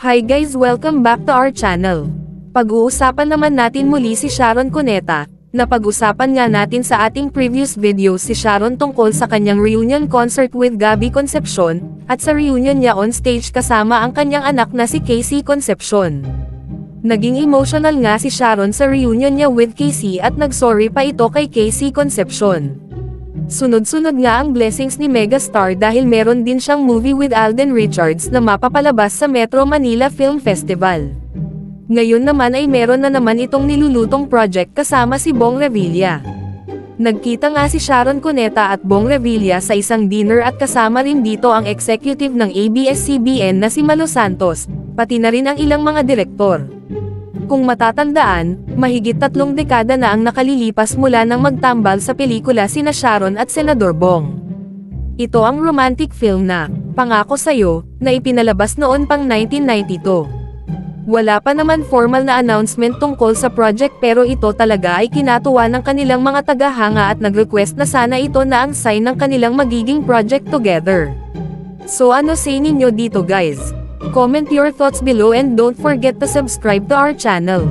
Hi guys, welcome back to our channel. Pag-uusapan naman natin muli si Sharon Cuneta. Napag-usapan nga natin sa ating previous videos si Sharon tungkol sa kanyang reunion concert with Gabby Concepcion, at sa reunion niya on stage kasama ang kanyang anak na si Casey Concepcion. Naging emotional nga si Sharon sa reunion niya with Casey at nag-sorry pa ito kay Casey Concepcion. Sunod-sunod nga ang blessings ni megastar dahil meron din siyang movie with Alden Richards na mapapalabas sa Metro Manila Film Festival. Ngayon naman ay meron na naman itong nilulutong project kasama si Bong Revilla. Nagkita nga si Sharon Cuneta at Bong Revilla sa isang dinner at kasama rin dito ang executive ng ABS-CBN na si Malo Santos, pati na rin ang ilang mga direktor. Kung matatandaan, mahigit 3 dekada na ang nakalilipas mula nang magtambal sa pelikula sina Sharon at Senador Bong. Ito ang romantic film na, Pangako Sa'yo, na ipinalabas noon pang 1992. Wala pa naman formal na announcement tungkol sa project pero ito talaga ay kinatuwa ng kanilang mga tagahanga at nag-request na sana ito na ang sign ng kanilang magiging project together. So ano say ninyo dito guys? Comment your thoughts below and don't forget to subscribe to our channel.